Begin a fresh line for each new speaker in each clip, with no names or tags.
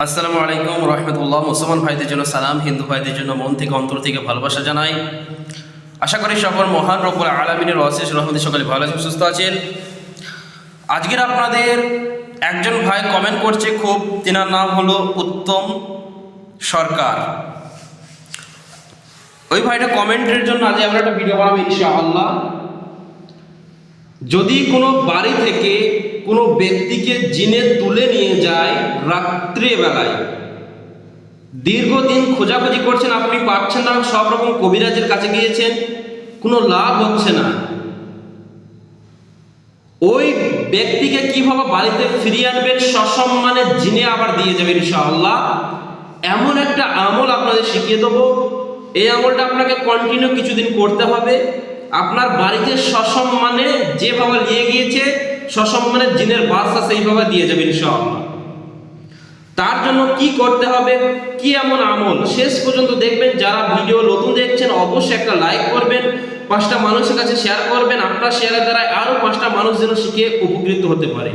আসসালামু আলাইকুম রহমতুল্লাহ। মুসলমান ভাইদের জন্য সালাম, হিন্দু ভাইদের জন্য মন থেকে অন্তর থেকে ভালোবাসা জানাই। আশা করি সকল মহান রব্বুল আলামিনের অশেষ রহমতে সকালে ভালো আছেন, সুস্থ আছেন। আজকের আপনাদের একজন ভাই কমেন্ট করছে, খুব তেনার নাম হলো উত্তম সরকার। ওই ভাইটা কমেন্টের জন্য আজ আমরা একটা ভিডিও বানাবো ইনশাআল্লাহ। যদি কোনো বাড়ি থেকে কোনো ব্যক্তিকে জিনে তুলে নিয়ে যায় রাত্রিবেলায়, দীর্ঘদিন খোঁজাখুঁজি করছেন, আপনি পাচ্ছেন না, সব রকম কবিরাজের কাছে গিয়েছেন, কোনো লাভ হচ্ছে না, ওই ব্যক্তিকে কিভাবে বাড়িতে ফিরিয়ে আনবেন, সসম্মানে জিনে আবার দিয়ে যাবে ইনশাআল্লাহ। এমন একটা আমল আপনাদের শিখিয়ে দেবো। এই আমলটা আপনাকে কন্টিনিউ কিছুদিন করতে হবে। আপনার বাড়িতে সসম্মানে যেভাবে নিয়ে গিয়েছে, সসম্মানে জিনের বাসা সেইভাবে দিয়ে যাবে ইনশাআল্লাহ। তার জন্য কি করতে হবে, কি এমন আমল, শেষ পর্যন্ত দেখবেন। যারা ভিডিও নতুন দেখছেন অবশ্যই একটা লাইক করবেন, 5টা মানুষের কাছে শেয়ার করবেন। আপনার শেয়ারের দ্বারা আরো 5টা মানুষ যেন শিখে উপকৃত হতে পারে।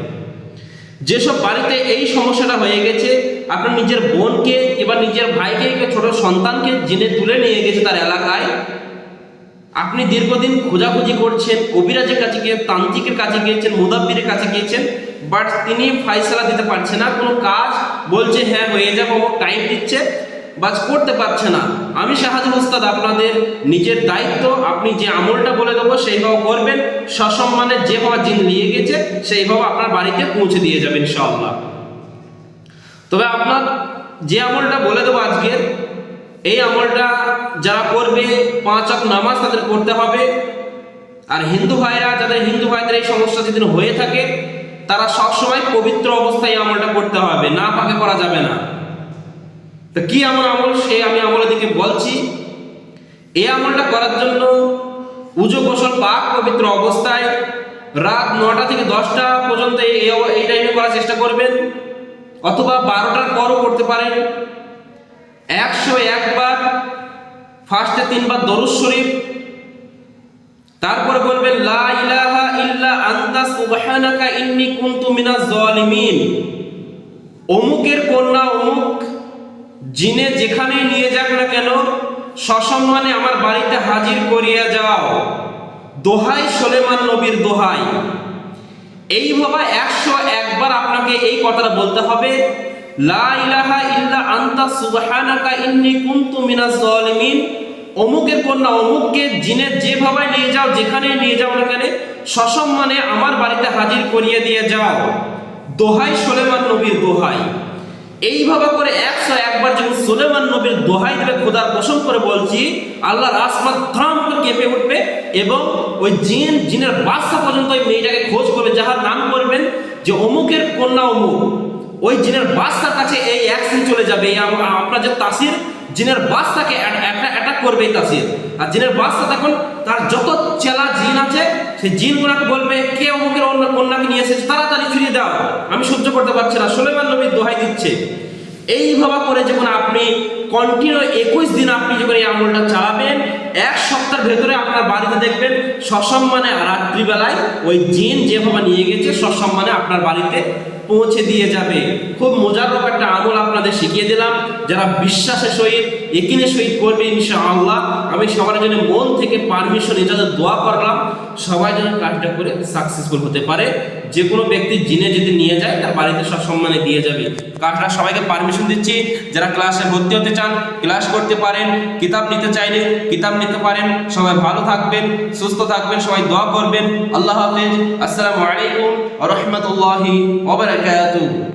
যেসব বাড়িতে এই সমস্যাটা হয়ে গেছে, আপনার নিজের বোনকে এবার নিজের ভাইকে, ছোট সন্তানকে জিনে তুলে নিয়ে গেছে তার এলাকায়, আপনি দীর্ঘদিন খোঁজাখুঁজি করছেন, কবিরাজের কাছে গিয়ে, তান্ত্রিকের কাছে গিয়েছেন, মুদাব্বিরের কাছে গিয়েছেন, বাট তিনি ফায়সালা দিতে পারছে না। কোনো কাজ বলছে হ্যাঁ হয়ে যাবে, টাইম দিচ্ছে, বাস করতে পারছে না। আমি শাহাদুল উস্তাদ আপনাদের নিজের দায়িত্ব, আপনি যে আমলটা বলে দেবো সেইভাবে করবেন, সসম্মানে যেভাবে জিন নিয়ে গেছে সেইভাবে আপনার বাড়িতে পৌঁছে দিয়ে যাবেন ইনশাআল্লাহ। তবে আপনার যে আমলটা বলে দেবো আজকের, এই আমলটা যারা করবে 5 ওয়াক্ত নামাজ তাদের করতে হবে। আর হিন্দু ভাইরা, হিন্দু ভাইদের এই সমস্যা যদি হয়ে থাকে, তারা সবসময় পবিত্র অবস্থায় আমলটা করতে হবে, না পাকে করা যাবে না। তো কি এমন আমল, সে আমি আমলের দিকে বলছি। এই আমলটা করার জন্য উজু গোসল পাক পবিত্র অবস্থায় রাত 9টা থেকে 10টা পর্যন্ত এই টাইমে করার চেষ্টা করবেন, অথবা 12টার পরও করতে পারেন। 101 বার, ফার্স্টে 3 বার দরুদ শরীফ, তারপরে বলবেন লা ইলাহা ইল্লা আনতা সুবহানাকা ইন্নী কুনতু মিনাজ জালিমিন। অমুকের কন্যা অমুক জিনে যেখানে নিয়ে যাক না কেন, সসম্মানে আমার বাড়িতে হাজির করিয়া যাও, দোহাই সুলেমান নবীর দোহাই। এইভাবে 101 বার আপনাকে এই কথাটা বলতে হবে, লা ইলাহা ইল্লা আনতা সুবহানাকা ইন্নী কুনতু মিনাজ জালিমিন। অমুকের কন্যা অমুককে জিনে যেভাবে নিয়ে যাও, যেখানে নিয়ে যাও না কেন, সসম্মানে আমার বাড়িতে হাজির করিয়ে দিয়ে যাও, দোহাই সুলেমান নবীর দোহাই। এইভাবে করে 101 বার যখন সুলেমান নবীর দোহাই দেবে, খোদার কসম করে বলছি, আল্লাহর আসমান থ্রাম করে কেঁপে উঠবে, এবং ওই জিনের বাদশা পর্যন্ত ওই মেয়েটাকে খোঁজ করবে, যাহার নাম করবেন যে অমুকের কন্যা অমুক, ওই জিনের বাদশার কাছে এই অ্যাকশন চলে যাবে। আপনার যে তাসির, জিনের বাদশাকে অ্যাটাক করবে এই তাসির। আর জিনের বাদশা তখন তার যত চেলা জিন আছে, সেই জিনগুলোকে বলবে, কে অমুকের অন্য কন্যাকে নিয়ে এসেছে, তাড়াতাড়ি ফিরিয়ে দাও, আমি সহ্য করতে পারছি না, সুলেমান নবীর দোহাই দিচ্ছে। এইভাবে করে যখন আপনি কন্টিনিউ 21 দিন আপনি যখন এই আমলটা চালাবেন, 1 সপ্তাহের ভেতরে আপনার বাড়িতে দেখবেন সসম্মানে রাত্রিবেলায় ওই জিন যেভাবে নিয়ে গেছে সসম্মানে আপনার বাড়িতে পৌঁছে দিয়ে যাবে। খুব মজার একটা আমল আপনাদের শিখিয়ে দিলাম। যারা বিশ্বাসের সহিত, ইকিনের সহিত করবে ইনশাআল্লাহ, আমি সবার জন্য মন থেকে পারমিশন ইজাজত দোয়া করলাম, সবাই যেন কাজটা করে সাকসেসফুল হতে পারে। যে কোনো ব্যক্তি জিনে যদি নিয়ে যায়, তার বাড়িতে সসম্মানে দিয়ে যাবে। কাজটা সবাইকে পারমিশন দিচ্ছি। যারা ক্লাসে ভর্তি হতে চান ক্লাস করতে পারেন, কিতাব নিতে চাইলে কিতাব নিতে পারেন। সবাই ভালো থাকবেন, সুস্থ থাকবেন, সবাই দোয়া করবেন। আল্লাহ হাফেজ। আসসালামু আলাইকুম ওয়া রাহমাতুল্লাহি ওয়া বারাকাতুহু।